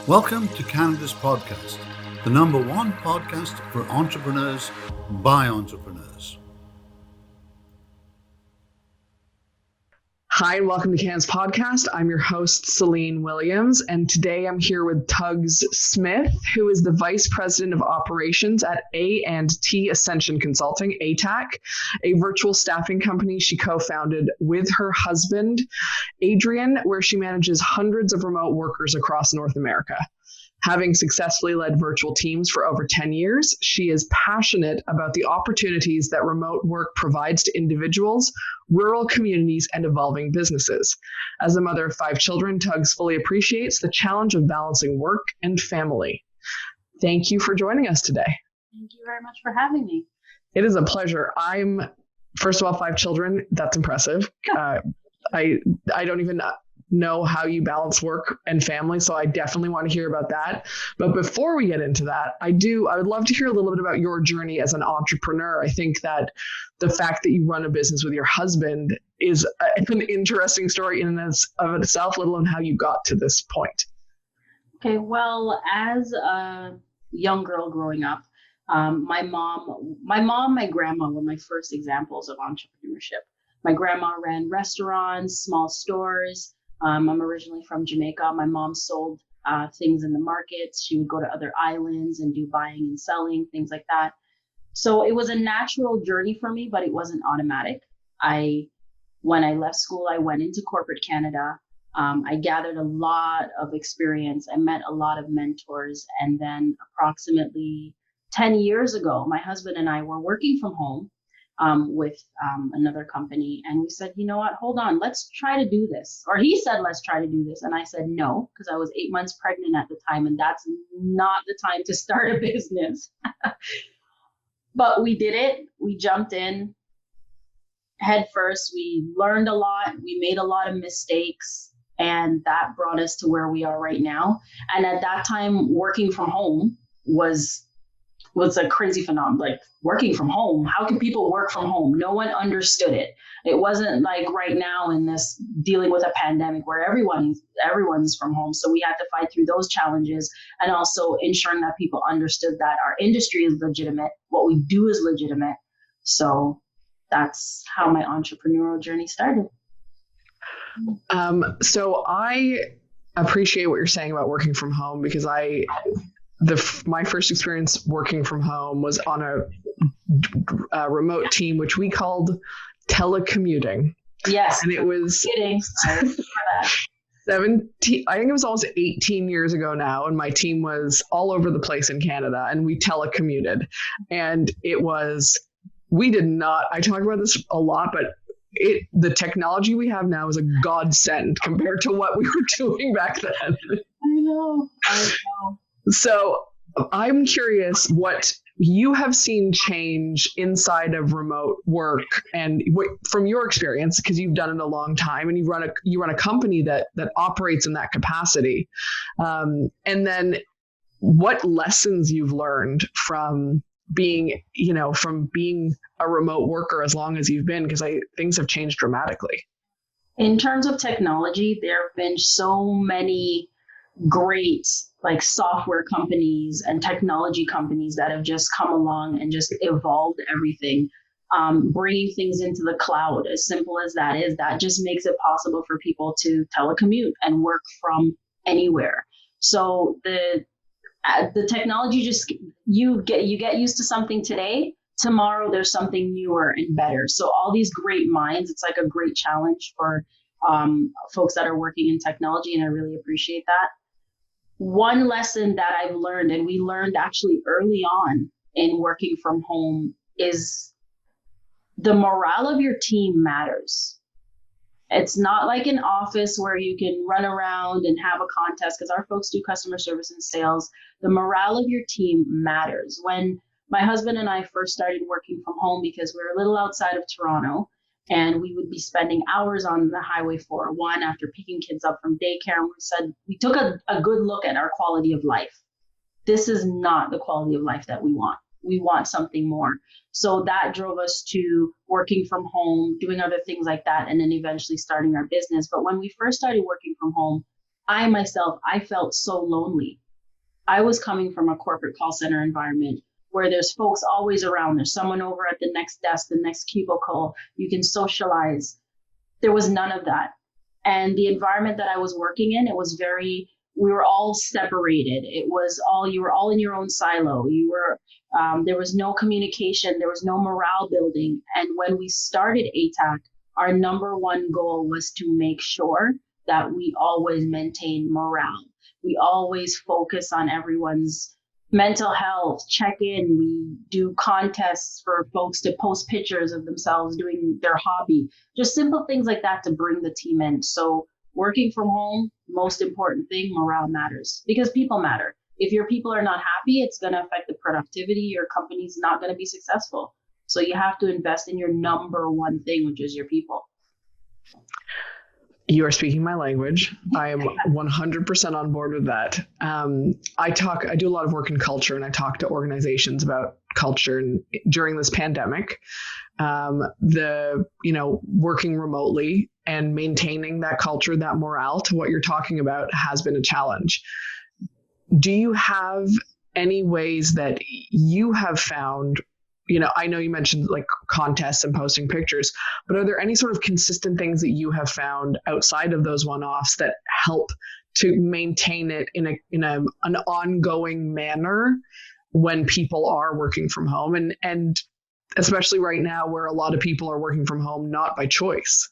Welcome to Canada's podcast, the number one podcast for entrepreneurs by entrepreneurs. Hi, and welcome to Canada's podcast. I'm your host, Celine Williams, and today I'm here with Tugs Smith, who is the Vice President of Operations at A&T Ascension Consulting, ATAC, a virtual staffing company she co-founded with her husband, Adrian, where she manages hundreds of remote workers across North America. Having successfully led virtual teams for over 10 years, she is passionate about the opportunities that remote work provides to individuals, rural communities, and evolving businesses. As a mother of 5 children, Tugs fully appreciates the challenge of balancing work and family. Thank you for joining us today. Thank you very much for having me. It is a pleasure. First of all, 5 children. That's impressive. I don't even know how you balance work and family, so I definitely want to hear about that. But before we get into that, I would love to hear a little bit about your journey as an entrepreneur. I think that the fact that you run a business with your husband is an interesting story in and of itself, let alone how you got to this point. Okay, well, as a young girl growing up, my mom, my grandma were my first examples of entrepreneurship. My grandma ran restaurants, small stores. I'm originally from Jamaica. My mom sold things in the markets. She would go to other islands and do buying and selling, things like that. So it was a natural journey for me, but it wasn't automatic. When I left school, I went into corporate Canada. I gathered a lot of experience. I met a lot of mentors. And then approximately 10 years ago, my husband and I were working from home with another company. And we said, you know what, hold on, let's try to do this. Or he said, let's try to do this. And I said, no, because I was 8 months pregnant at the time. And that's not the time to start a business. But we did it. We jumped in head first. We learned a lot. We made a lot of mistakes. And that brought us to where we are right now. And at that time, working from home was a crazy phenomenon. Like, working from home, how can people work from home? No one understood it. It wasn't like right now in this dealing with a pandemic where everyone's from home. So we had to fight through those challenges and also ensuring that people understood that our industry is legitimate. What we do is legitimate. So that's how my entrepreneurial journey started. So I appreciate what you're saying about working from home, because my first experience working from home was on a remote team, which we called telecommuting. Yes. And it was I remember that. 17, I think it was almost 18 years ago now. And my team was all over the place in Canada, and we telecommuted. And I talk about this a lot, but the technology we have now is a godsend compared to what we were doing back then. I know. So I'm curious what you have seen change inside of remote work, and from your experience, because you've done it a long time and you run a company that operates in that capacity. And then what lessons you've learned from being a remote worker as long as you've been, because things have changed dramatically. In terms of technology, there have been so many great software companies and technology companies that have just come along and just evolved everything, bringing things into the cloud. As simple as that is, that just makes it possible for people to telecommute and work from anywhere. So the technology, just you get used to something today. Tomorrow there's something newer and better. So all these great minds, it's like a great challenge for folks that are working in technology, and I really appreciate that. One lesson that I've learned, and we learned actually early on in working from home, is the morale of your team matters. It's not like an office where you can run around and have a contest, because our folks do customer service and sales. The morale of your team matters. When my husband and I first started working from home, because we were a little outside of Toronto, and we would be spending hours on the Highway 401 after picking kids up from daycare. And we took a good look at our quality of life. This is not the quality of life that we want. We want something more. So that drove us to working from home, doing other things like that, and then eventually starting our business. But when we first started working from home, I felt so lonely. I was coming from a corporate call center environment where there's folks always around. There's someone over at the next desk, the next cubicle. You can socialize. There was none of that. And the environment that I was working in, we were all separated. You were all in your own silo. There was no communication. There was no morale building. And when we started ATAC, our number one goal was to make sure that we always maintain morale. We always focus on everyone's mental health, check in. We do contests for folks to post pictures of themselves doing their hobby, just simple things like that to bring the team in. So working from home, most important thing, morale matters because people matter. If your people are not happy, it's going to affect the productivity. Your company's not going to be successful. So you have to invest in your number one thing, which is your people. You are speaking my language. I am 100% on board with that. I do a lot of work in culture, and I talk to organizations about culture. And during this pandemic, working remotely and maintaining that culture, that morale to what you're talking about has been a challenge. Do you have any ways that you have found, I know you mentioned like contests and posting pictures, but are there any sort of consistent things that you have found outside of those one-offs that help to maintain it in an ongoing manner when people are working from home and especially right now where a lot of people are working from home, not by choice?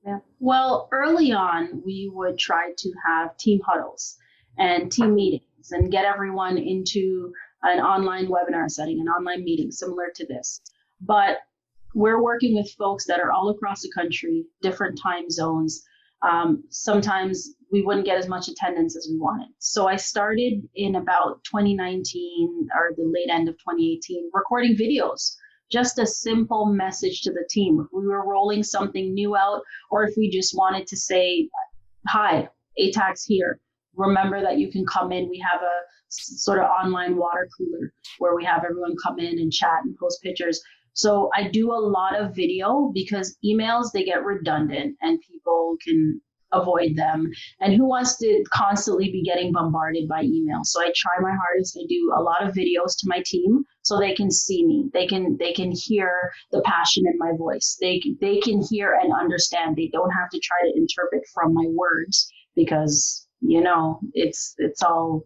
Yeah. Well, early on, we would try to have team huddles and team meetings and get everyone into an online webinar setting, an online meeting similar to this. But we're working with folks that are all across the country, different time zones. Sometimes we wouldn't get as much attendance as we wanted. So I started in about 2019 or the late end of 2018, recording videos, just a simple message to the team. If we were rolling something new out, or if we just wanted to say, hi, ATAC's here. Remember that you can come in. We have a sort of online water cooler where we have everyone come in and chat and post pictures. So I do a lot of video because emails, they get redundant and people can avoid them. And who wants to constantly be getting bombarded by email? So I try my hardest. I do a lot of videos to my team so they can see me. They can hear the passion in my voice. They can hear and understand. They don't have to try to interpret from my words because it's all.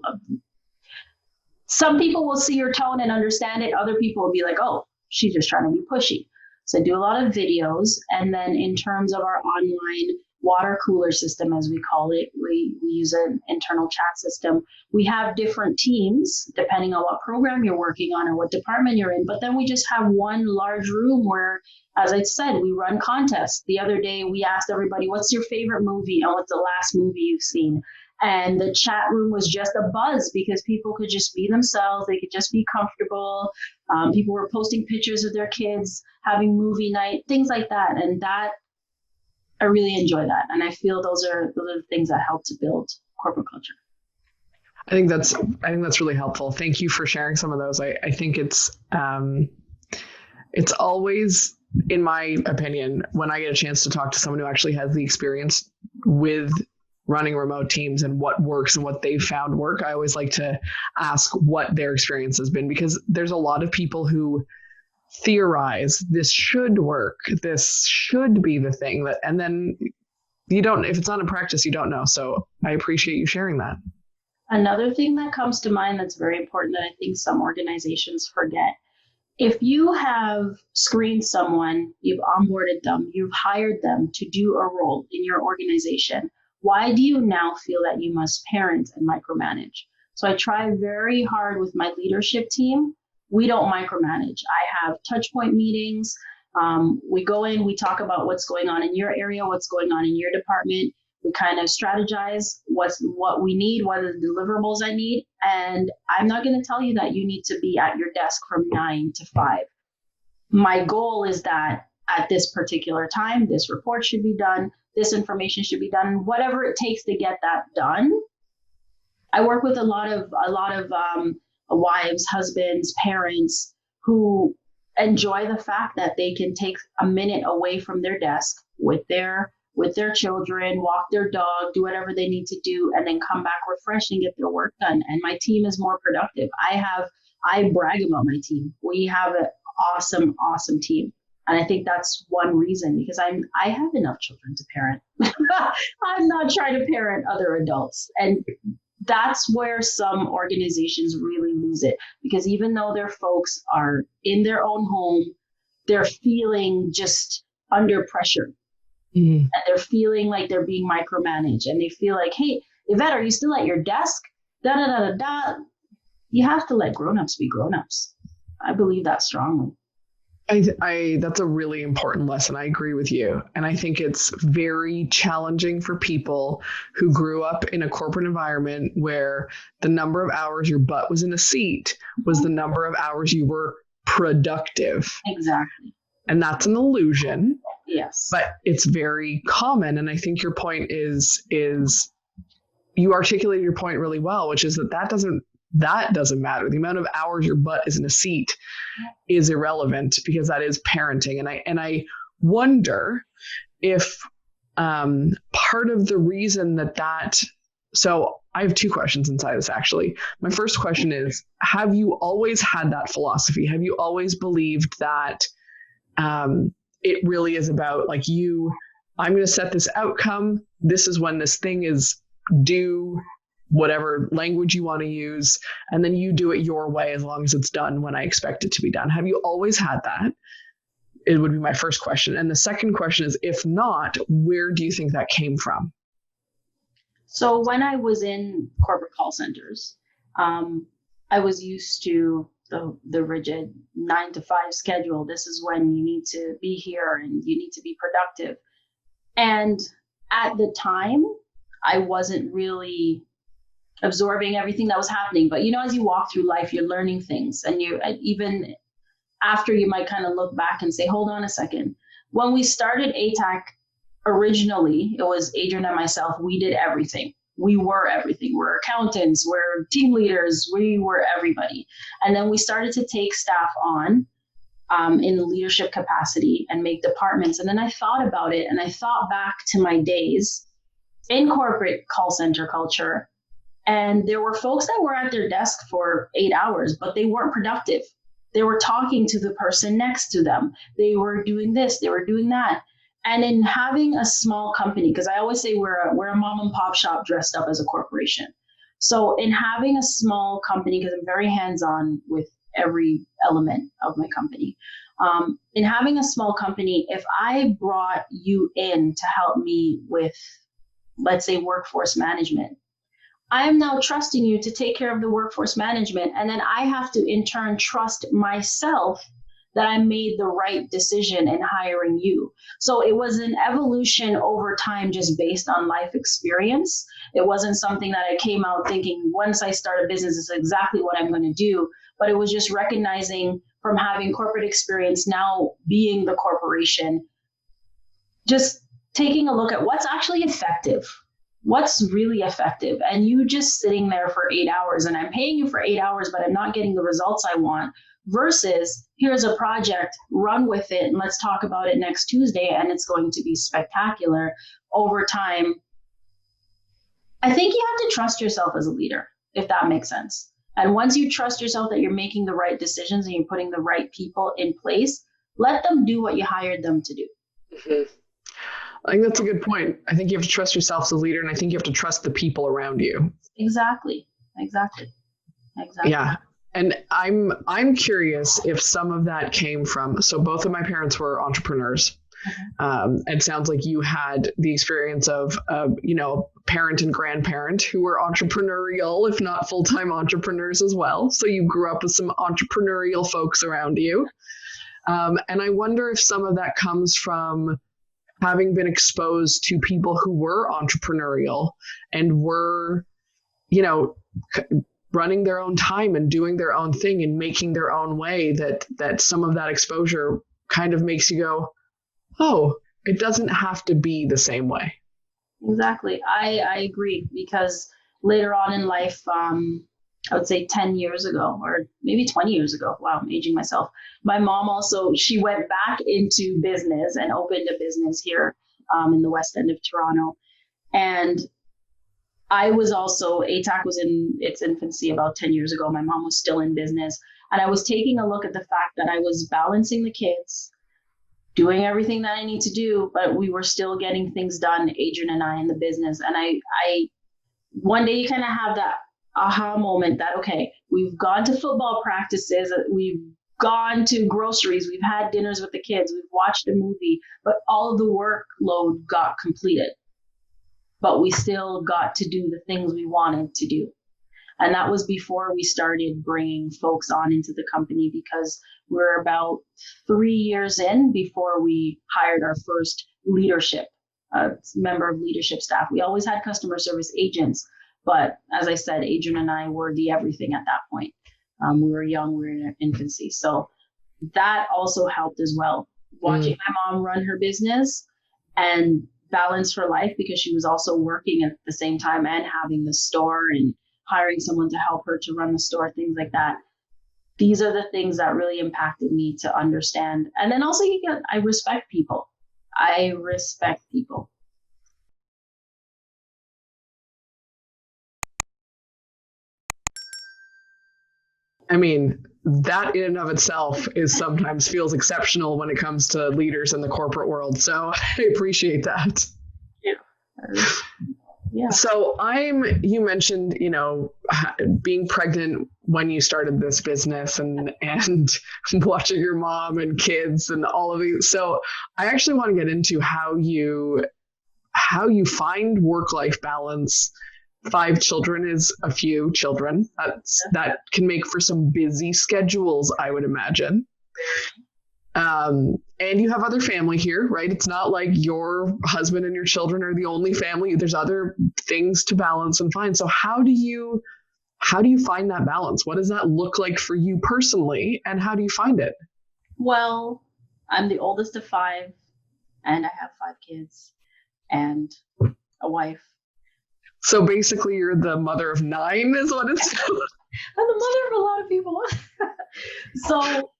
Some people will see your tone and understand it. Other people will be like, oh, she's just trying to be pushy. So I do a lot of videos. And then in terms of our online water cooler system, as we call it, we use an internal chat system. We have different teams depending on what program you're working on or what department you're in. But then we just have one large room where, as I said, we run contests. The other day, we asked everybody, what's your favorite movie and what's the last movie you've seen? And the chat room was just a buzz because people could just be themselves. They could just be comfortable. People were posting pictures of their kids, having movie night, things like that. And that, I really enjoy that. And I feel those are the things that help to build corporate culture. I think that's really helpful. Thank you for sharing some of those. I think it's always, in my opinion, when I get a chance to talk to someone who actually has the experience with running remote teams and what works and what they've found work, I always like to ask what their experience has been, because there's a lot of people who theorize this should work, this should be the thing that, and then you don't, if it's not in practice, you don't know. So I appreciate you sharing that. Another thing that comes to mind that's very important that I think some organizations forget. If you have screened someone, you've onboarded them, you've hired them to do a role in your organization, why do you now feel that you must parent and micromanage? So I try very hard with my leadership team. We don't micromanage. I have touch point meetings. We go in, we talk about what's going on in your area, what's going on in your department. We kind of strategize what we need, what are the deliverables I need. And I'm not going to tell you that you need to be at your desk from 9 to 5. My goal is that at this particular time, this report should be done, this information should be done, whatever it takes to get that done. I work with a lot of wives, husbands, parents who enjoy the fact that they can take a minute away from their desk with their with their children, walk their dog, do whatever they need to do, and then come back refreshed and get their work done. And my team is more productive. I brag about my team. We have an awesome, awesome team. And I think that's one reason, because I have enough children to parent. I'm not trying to parent other adults. And that's where some organizations really lose it, because even though their folks are in their own home, they're feeling just under pressure. And they're feeling like they're being micromanaged, and they feel like, hey, Yvette, are you still at your desk? Da da da da da. You have to let grownups be grownups. I believe that strongly. That's a really important lesson. I agree with you. And I think it's very challenging for people who grew up in a corporate environment where the number of hours your butt was in a seat was the number of hours you were productive. Exactly. And that's an illusion. Yes. But it's very common. And I think your point is you articulated your point really well, which is that doesn't matter. The amount of hours your butt is in a seat is irrelevant, because that is parenting. And I wonder if part of the reason so I have two questions inside this, actually. My first question is, have you always had that philosophy? Have you always believed that it really is about like I'm going to set this outcome. This is when this thing is due, whatever language you want to use, and then you do it your way as long as it's done when I expect it to be done. Have you always had that? It would be my first question. And the second question is, if not, where do you think that came from? So when I was in corporate call centers, I was used to the rigid 9 to 5 schedule. This is when you need to be here and you need to be productive. And at the time, I wasn't really absorbing everything that was happening. But, as you walk through life, you're learning things. And even after, you might kind of look back and say, hold on a second. When we started ATAC originally, it was Adrian and myself. We did everything. We were everything. We're accountants, we're team leaders, we were everybody. And then we started to take staff on in leadership capacity and make departments. And then I thought about it, and I thought back to my days in corporate call center culture. And there were folks that were at their desk for 8 hours, but they weren't productive. They were talking to the person next to them. They were doing this, they were doing that. And in having a small company, because I always say we're a mom and pop shop dressed up as a corporation. So in having a small company, because I'm very hands-on with every element of my company, in having a small company, if I brought you in to help me with, let's say, workforce management, I am now trusting you to take care of the workforce management. And then I have to in turn trust myself that I made the right decision in hiring you. So it was an evolution over time, just based on life experience. It wasn't something that I came out thinking, once I start a business, this is exactly what I'm going to do. But it was just recognizing from having corporate experience, now being the corporation, just taking a look at what's actually effective. What's really effective? And you just sitting there for 8 hours, and I'm paying you for 8 hours, but I'm not getting the results I want. Versus, here's a project, run with it, and let's talk about it next Tuesday, and it's going to be spectacular. Over time, I think you have to trust yourself as a leader, if that makes sense. And once you trust yourself that you're making the right decisions and you're putting the right people in place, let them do what you hired them to do. Mm-hmm. I think that's a good point. I think you have to trust yourself as a leader, and I think you have to trust the people around you. Exactly. Yeah. And I'm curious if some of that came from, so both of my parents were entrepreneurs. It sounds like you had the experience of, parent and grandparent who were entrepreneurial, if not full-time entrepreneurs as well. So you grew up with some entrepreneurial folks around you. And I wonder if some of that comes from having been exposed to people who were entrepreneurial and were, running their own time and doing their own thing and making their own way, that some of that exposure kind of makes you go, oh, it doesn't have to be the same way. Exactly. I agree, because later on in life, I would say 10 years ago, or maybe 20 years ago. Wow, I'm aging myself. My mom also, she went back into business and opened a business here in the west end of Toronto. And I was also, ATAC was in its infancy about 10 years ago. My mom was still in business. And I was taking a look at the fact that I was balancing the kids, doing everything that I need to do, but we were still getting things done, Adrian and I, in the business. And I one day you kind of have that aha moment that, okay, we've gone to football practices, we've gone to groceries, we've had dinners with the kids, we've watched a movie, but all of the workload got completed. But we still got to do the things we wanted to do. And that was before we started bringing folks on into the company, because we're about 3 years in before we hired our first leadership, member of leadership staff. We always had customer service agents, but as I said, Adrian and I were the everything at that point. We were young, we were in our infancy. So that also helped as well. Watching my mom run her business and balance her life, because she was also working at the same time and having the store and hiring someone to help her to run the store, things like that. These are the things that really impacted me to understand. And then also I respect people. I respect people. I mean, that in and of itself is sometimes feels exceptional when it comes to leaders in the corporate world. So I appreciate that. Yeah. Yeah. So you mentioned, being pregnant when you started this business and watching your mom and kids and all of these. So I actually want to get into how you find work-life balance. 5 children is a few children. That can make for some busy schedules, I would imagine. And you have other family here, right? It's not like your husband and your children are the only family. There's other things to balance and find. So how do you find that balance? What does that look like for you personally? And how do you find it? Well, I'm the oldest of 5 and I have 5 kids and a wife. So basically you're the mother of 9 is what it's. I'm the mother of a lot of people. So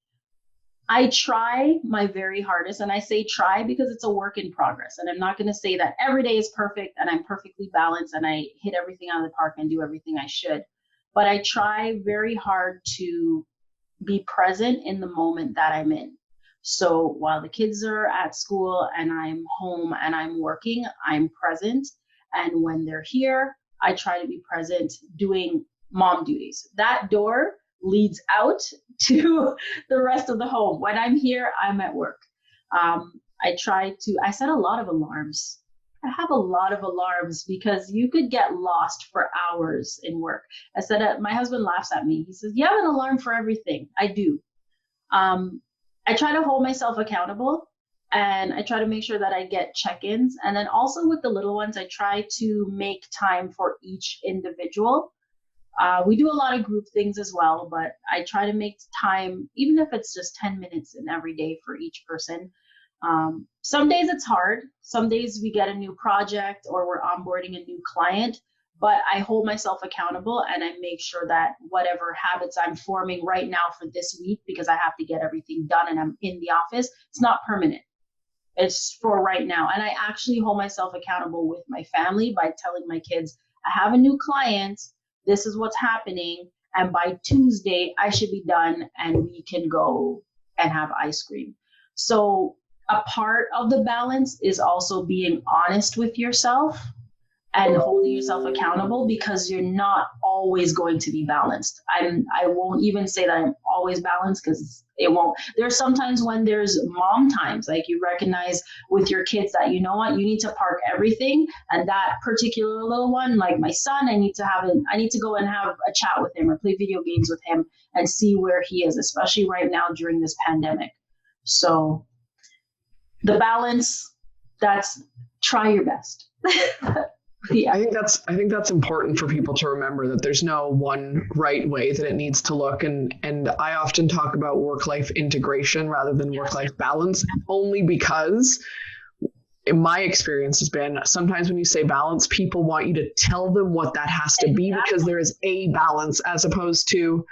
I try my very hardest, and I say try because it's a work in progress. And I'm not going to say that every day is perfect and I'm perfectly balanced and I hit everything out of the park and do everything I should. But I try very hard to be present in the moment that I'm in. So while the kids are at school and I'm home and I'm working, I'm present. And when they're here, I try to be present doing mom duties. That door leads out to the rest of the home. When I'm here, I'm at work. I set a lot of alarms. I have a lot of alarms because you could get lost for hours in work. I said, my husband laughs at me. He says, you have an alarm for everything. I do. I try to hold myself accountable and I try to make sure that I get check-ins. And then also with the little ones, I try to make time for each individual. We do a lot of group things as well, but I try to make time, even if it's just 10 minutes in every day for each person. Some days it's hard. Some days we get a new project or we're onboarding a new client, but I hold myself accountable and I make sure that whatever habits I'm forming right now for this week, because I have to get everything done and I'm in the office, it's not permanent. It's for right now. And I actually hold myself accountable with my family by telling my kids, I have a new client. This is what's happening. And by Tuesday, I should be done and we can go and have ice cream. So a part of the balance is also being honest with yourself and holding yourself accountable, because you're not always going to be balanced. I won't even say that I'm always balanced, because it won't. There's sometimes when there's mom times, like you recognize with your kids that, you know what, you need to park everything. And that particular little one, like my son, I need to go and have a chat with him or play video games with him and see where he is, especially right now during this pandemic. So the balance, try your best. Yeah. I think that's important for people to remember, that there's no one right way that it needs to look. And I often talk about work-life integration rather than work-life balance, only because in my experience has been sometimes when you say balance, people want you to tell them what that has to be, because there is a balance, as opposed to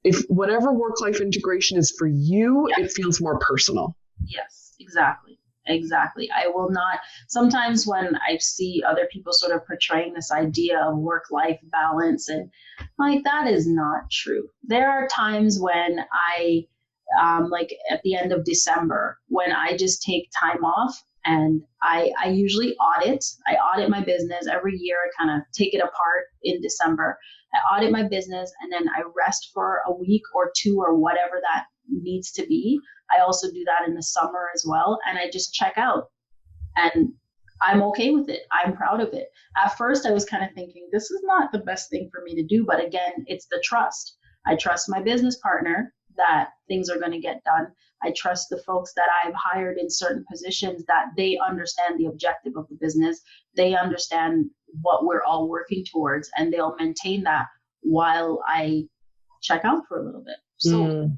if whatever work-life integration is for you, it feels more personal. Yes, exactly. Exactly. I will not. Sometimes when I see other people sort of portraying this idea of work-life balance, and like, that is not true. There are times when like at the end of December, when I just take time off, and I usually audit. I audit my business every year. I kind of take it apart in December. I audit my business, and then I rest for a week or two or whatever that needs to be. I also do that in the summer as well. And I just check out, and I'm okay with it. I'm proud of it. At first, I was kind of thinking, this is not the best thing for me to do. But again, it's the trust. I trust my business partner that things are going to get done. I trust the folks that I've hired in certain positions, that they understand the objective of the business. They understand what we're all working towards, and they'll maintain that while I check out for a little bit. So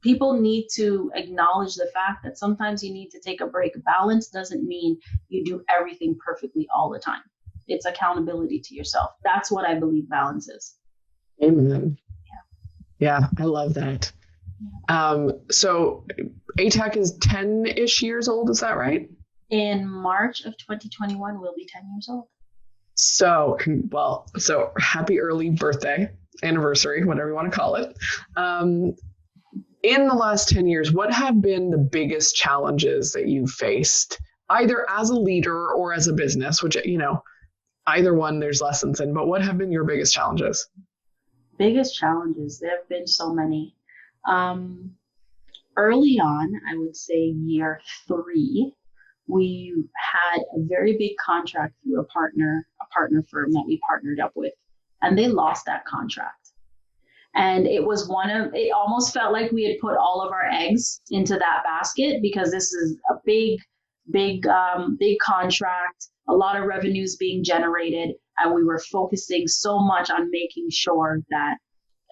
people need to acknowledge the fact that sometimes you need to take a break. Balance doesn't mean you do everything perfectly all the time. It's accountability to yourself. That's what I believe balance is. Amen. Yeah, I love that. So ATAC is 10-ish years old, is that right? In March of 2021, we'll be 10 years old. So happy early birthday, anniversary, whatever you want to call it. In the last 10 years, what have been the biggest challenges that you've faced, either as a leader or as a business, which, either one there's lessons in, but what have been your biggest challenges? Biggest challenges, there have been so many. Early on, I would say year 3, we had a very big contract through a partner firm that we partnered up with, and they lost that contract. And it was it almost felt like we had put all of our eggs into that basket, because this is a big contract, a lot of revenues being generated. And we were focusing so much on making sure that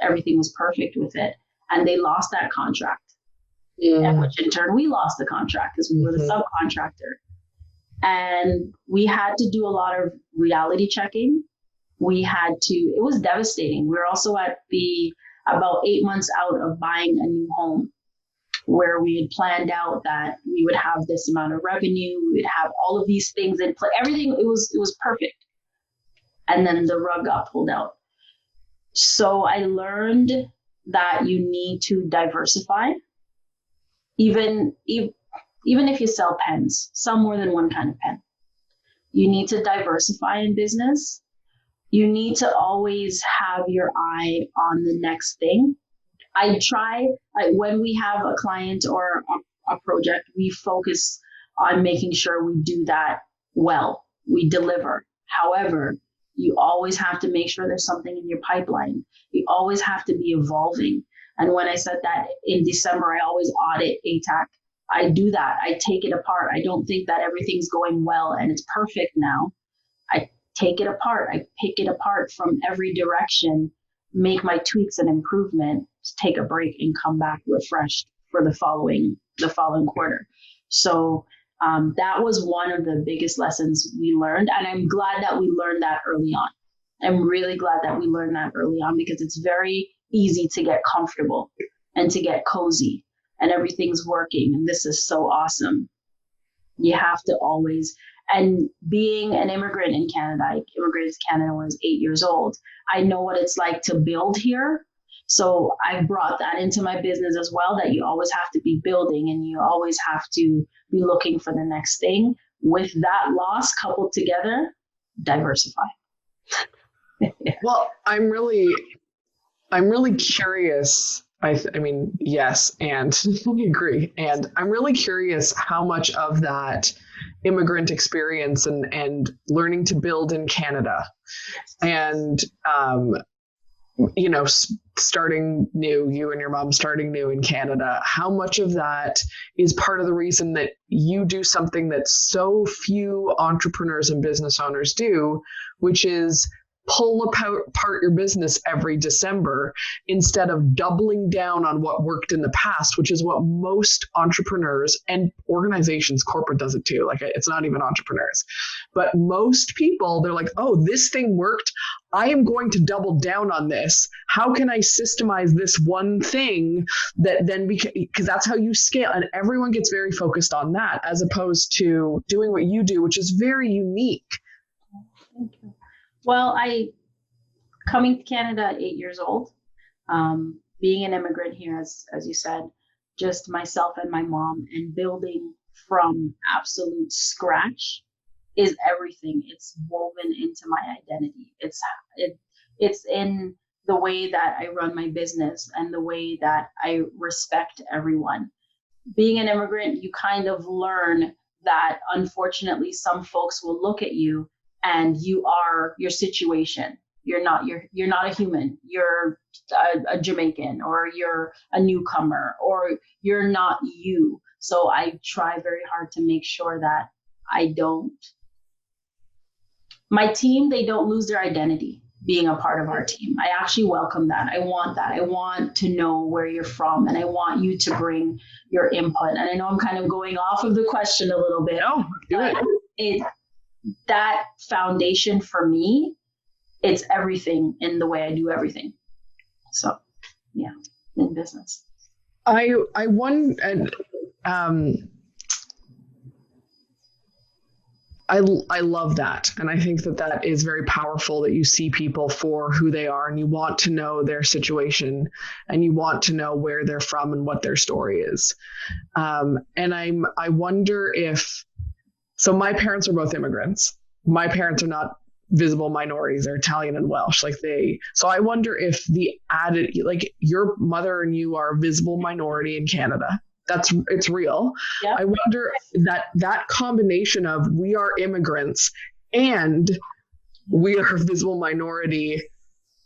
everything was perfect with it. And they lost that contract, and which in turn we lost the contract because we were the subcontractor. And we had to do a lot of reality checking. It was devastating. We were also about 8 months out of buying a new home, where we had planned out that we would have this amount of revenue. We would have all of these things in place. Everything, it was perfect. And then the rug got pulled out. So I learned that you need to diversify. Even if you sell pens, sell more than one kind of pen. You need to diversify in business. You need to always have your eye on the next thing. I try, when we have a client or a project, we focus on making sure we do that well, we deliver. However, you always have to make sure there's something in your pipeline. You always have to be evolving. And when I said that in December, I always audit ATAC. I do that. I take it apart. I don't think that everything's going well and it's perfect now. I take it apart. I pick it apart from every direction, make my tweaks and improvement, take a break, and come back refreshed for the following quarter. So that was one of the biggest lessons we learned. And I'm glad that we learned that early on. I'm really glad that we learned that early on, because it's very easy to get comfortable and to get cozy and everything's working and this is so awesome. You have to always, and being an immigrant in Canada, I immigrated to Canada when I was 8 years old. I know what it's like to build here. So I brought that into my business as well, that you always have to be building and you always have to be looking for the next thing. With that loss coupled together, diversify. Well, I'm really curious. I mean, yes, and I agree. And I'm really curious how much of that immigrant experience and learning to build in Canada and, starting new, you and your mom starting new in Canada, how much of that is part of the reason that you do something that so few entrepreneurs and business owners do, which is pull apart your business every December instead of doubling down on what worked in the past, which is what most entrepreneurs and organizations, corporate does it too. Like, it's not even entrepreneurs, but most people, they're like, oh, this thing worked. I am going to double down on this. How can I systemize this one thing that then because that's how you scale. And everyone gets very focused on that as opposed to doing what you do, which is very unique. Thank you. Well, coming to Canada at 8 years old, being an immigrant here, as you said, just myself and my mom, and building from absolute scratch is everything. It's woven into my identity. It's in the way that I run my business and the way that I respect everyone. Being an immigrant, you kind of learn that unfortunately some folks will look at you and you are your situation. You're not a human. You're a Jamaican, or you're a newcomer, or you're not you. So I try very hard to make sure that my team, they don't lose their identity being a part of our team. I actually welcome that. I want that. I want to know where you're from, and I want you to bring your input. And I know I'm kind of going off of the question a little bit. Oh, do it. That foundation for me, it's everything in the way I do everything. So, yeah, in business. I love that. And I think that is very powerful, that you see people for who they are and you want to know their situation and you want to know where they're from and what their story is. And I wonder so my parents are both immigrants. My parents are not visible minorities. They're Italian and Welsh. So I wonder if your mother and you are a visible minority in Canada. It's real. Yep. I wonder that combination of we are immigrants and we are a visible minority,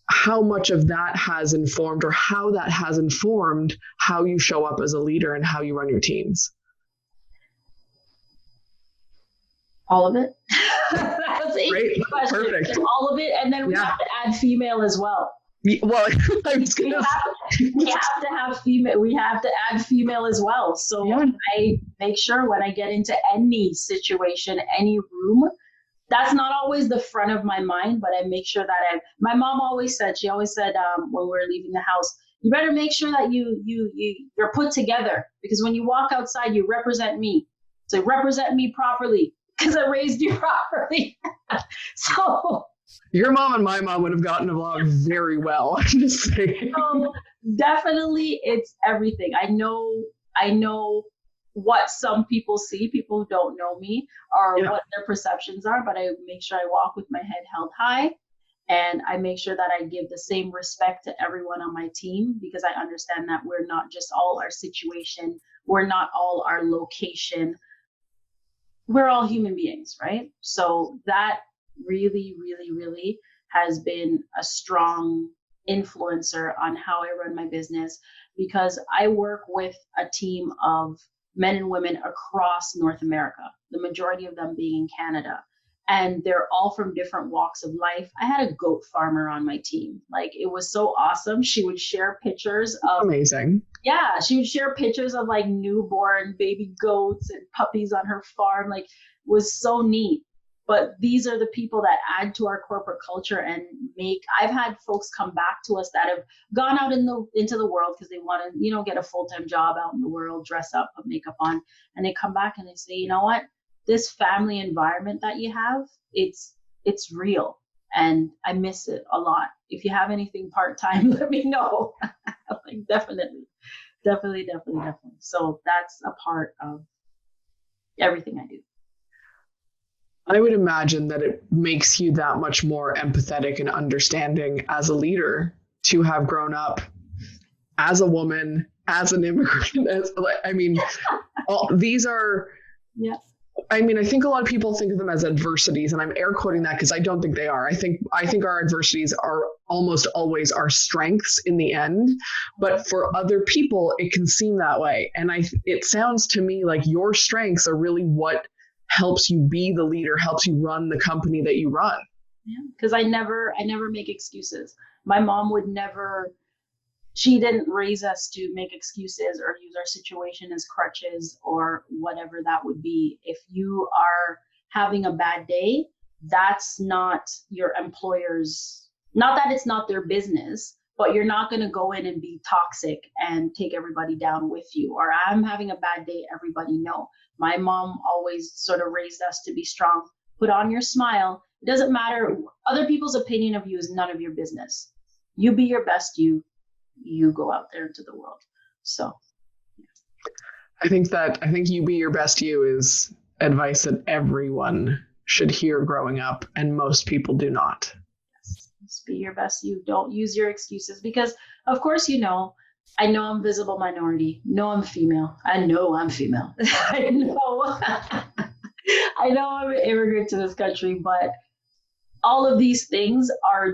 how much of that has informed, or how that has informed how you show up as a leader and how you run your teams. All of it. That's a great question. Perfect. All of it, and then we have to add female as well. Well, I was we have to have female. We have to add female as well. So I make sure when I get into any situation, any room, that's not always the front of my mind, but I make sure that my mom always said when we were leaving the house, you better make sure that you're put together, because when you walk outside, you represent me. So represent me properly, because I raised you properly. So your mom and my mom would have gotten along very well. I'm just saying. So definitely, it's everything. I know what some people see, people who don't know me, or what their perceptions are, but I make sure I walk with my head held high, and I make sure that I give the same respect to everyone on my team, because I understand that we're not just all our situation, we're not all our location, we're all human beings, right? So that really, really, really has been a strong influencer on how I run my business, because I work with a team of men and women across North America, the majority of them being in Canada. And they're all from different walks of life. I had a goat farmer on my team. Like, it was so awesome. She would share pictures of amazing. Yeah, she would share pictures of like newborn baby goats and puppies on her farm. Like, it was so neat. But these are the people that add to our corporate culture and I've had folks come back to us that have gone out into the world because they want to, get a full-time job out in the world, dress up, put makeup on, and they come back and they say, you know what, this family environment that you have, it's real. And I miss it a lot. If you have anything part-time, let me know. Like, definitely. So that's a part of everything I do. I would imagine that it makes you that much more empathetic and understanding as a leader to have grown up as a woman, as an immigrant. These are, I think a lot of people think of them as adversities, and I'm air quoting that because I don't think they are. I think our adversities are almost always our strengths in the end, but for other people, it can seem that way. And it sounds to me like your strengths are really what helps you be the leader, helps you run the company that you run. Because I never make excuses. My mom would never, she didn't raise us to make excuses or use our situation as crutches or whatever that would be. If you are having a bad day, that's not your employer's, not that it's not their business, but you're not going to go in and be toxic and take everybody down with you. Or I'm having a bad day, everybody know. My mom always sort of raised us to be strong. Put on your smile. It doesn't matter. Other people's opinion of you is none of your business. You be your best you go out there into the world. So I think you be your best you is advice that everyone should hear growing up, and most people do not. Just be your best you. Don't use your excuses, because of course, I know I'm visible minority. No, I'm female. I know I'm female. I know I'm an immigrant to this country, but all of these things are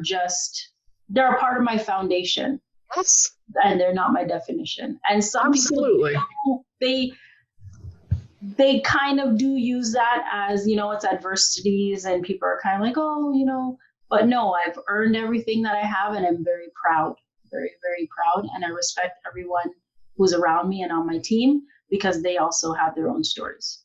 they're a part of my foundation. Yes. And they're not my definition. And some Absolutely. people, they kind of do use that as, it's adversities, and people are kind of like, oh, but no, I've earned everything that I have, and I'm very proud, very, very proud. And I respect everyone who's around me and on my team, because they also have their own stories.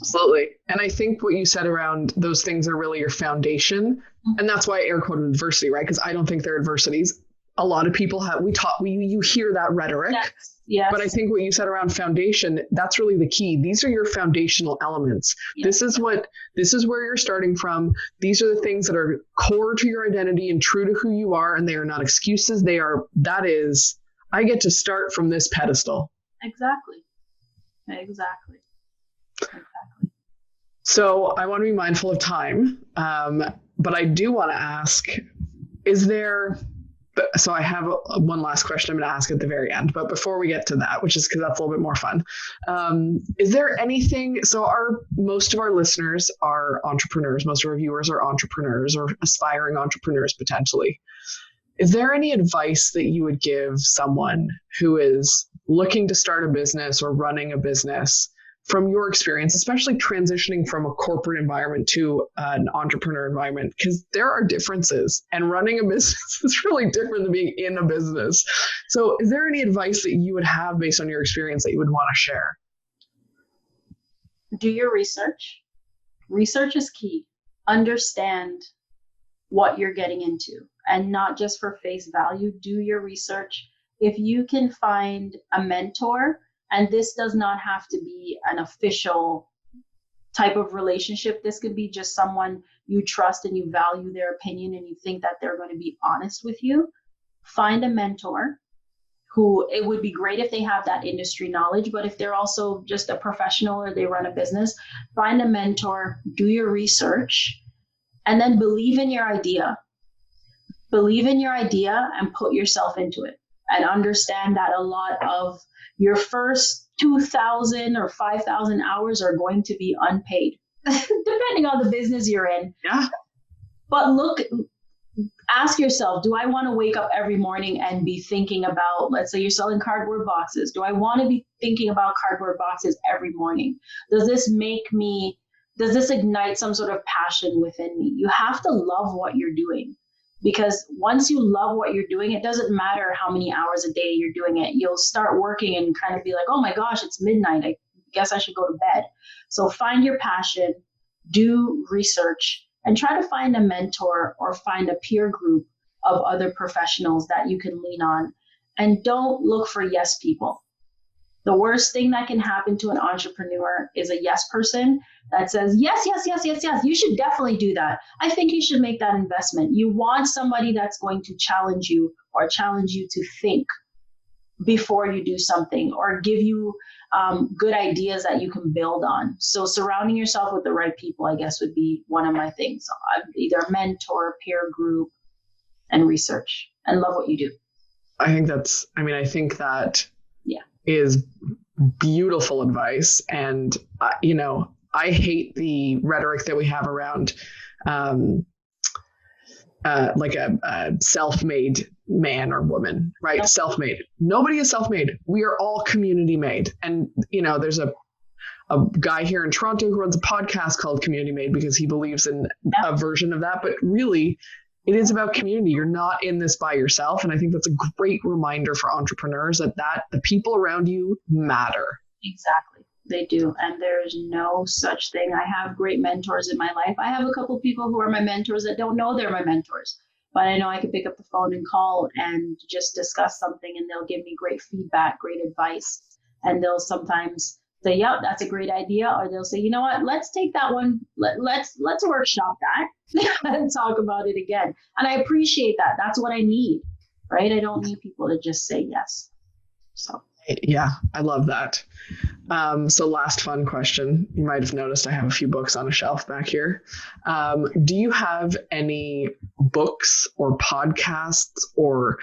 Absolutely. And I think what you said around those things are really your foundation. Mm-hmm. And that's why I air quoted adversity, right? Because I don't think they're adversities. A lot of people you hear that rhetoric. Yes. But I think what you said around foundation, that's really the key. These are your foundational elements. Yes. This is where you're starting from. These are the things that are core to your identity and true to who you are. And they are not excuses. I get to start from this pedestal. Exactly. So I want to be mindful of time. But I do want to ask, so I have one last question I'm going to ask at the very end, but before we get to that, which is because that's a little bit more fun, is there anything, most of our listeners are entrepreneurs, most of our viewers are entrepreneurs or aspiring entrepreneurs potentially. Is there any advice that you would give someone who is looking to start a business or running a business from your experience, especially transitioning from a corporate environment to an entrepreneur environment? Because there are differences, and running a business is really different than being in a business. So is there any advice that you would have based on your experience that you would want to share? Do your research. Research is key. Understand what you're getting into, and not just for face value. Do your research. If you can find a mentor, and this does not have to be an official type of relationship. This could be just someone you trust and you value their opinion and you think that they're going to be honest with you. Find a mentor who, it would be great if they have that industry knowledge, but if they're also just a professional or they run a business, find a mentor, do your research, and then believe in your idea. Believe in your idea and put yourself into it, and understand that a lot of your first 2,000 or 5,000 hours are going to be unpaid, depending on the business you're in. Yeah. But ask yourself, do I want to wake up every morning and be thinking about, let's say you're selling cardboard boxes. Do I want to be thinking about cardboard boxes every morning? Does this ignite some sort of passion within me? You have to love what you're doing. Because once you love what you're doing, it doesn't matter how many hours a day you're doing it. You'll start working and kind of be like, oh my gosh, it's midnight. I guess I should go to bed. So find your passion, do research, and try to find a mentor or find a peer group of other professionals that you can lean on. And don't look for yes people. The worst thing that can happen to an entrepreneur is a yes person that says, yes, you should definitely do that. I think you should make that investment. You want somebody that's going to challenge you or challenge you to think before you do something, or give you good ideas that you can build on. So surrounding yourself with the right people, I guess, would be one of my things. Either a mentor, peer group, and research, and love what you do. I think that is beautiful advice. And, I hate the rhetoric that we have around like a self-made man or woman, right? Yep. Self-made. Nobody is self-made. We are all community made. And, there's a guy here in Toronto who runs a podcast called Community Made because he believes in a version of that. But really, it is about community. You're not in this by yourself. And I think that's a great reminder for entrepreneurs that the people around you matter. Exactly. They do. And there's no such thing. I have great mentors in my life. I have a couple of people who are my mentors that don't know they're my mentors, but I know I can pick up the phone and call and just discuss something, and they'll give me great feedback, great advice. And they'll sometimes say, yeah, that's a great idea. Or they'll say, you know what, let's take that one. Let's workshop that and talk about it again. And I appreciate that. That's what I need, right? I don't need people to just say yes. So. Yeah, I love that. So last fun question. You might have noticed I have a few books on a shelf back here. Do you have any books or podcasts or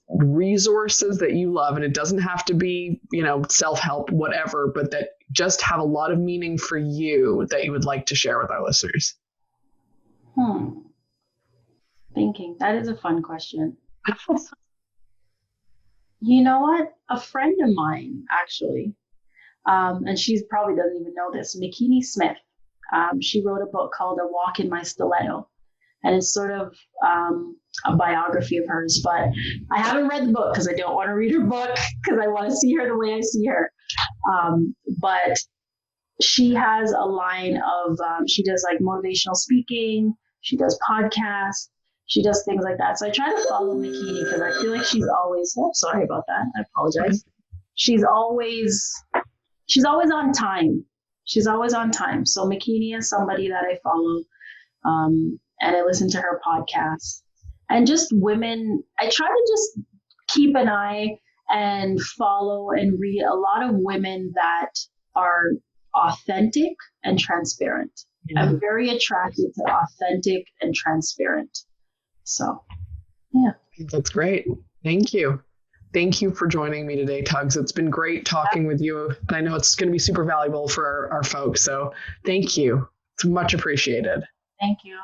resources that you love? And it doesn't have to be, self-help, whatever, but that just have a lot of meaning for you that you would like to share with our listeners? Thinking. That is a fun question. You know what? A friend of mine, actually, and she probably doesn't even know this, Makini Smith, she wrote a book called A Walk in My Stiletto. And it's sort of a biography of hers. But I haven't read the book because I don't want to read her book because I want to see her the way I see her. But she has a line of, she does like motivational speaking. She does podcasts. She does things like that. So I try to follow Makini because I feel like she's always, sorry about that. I apologize. She's always on time. She's always on time. So Makini is somebody that I follow. And I listen to her podcast. And just women, I try to just keep an eye and follow and read a lot of women that are authentic and transparent. Yeah. I'm very attracted to authentic and transparent. So, yeah. That's great. Thank you. Thank you for joining me today, Tugs. It's been great talking with you. And I know it's going to be super valuable for our folks. So thank you. It's much appreciated. Thank you.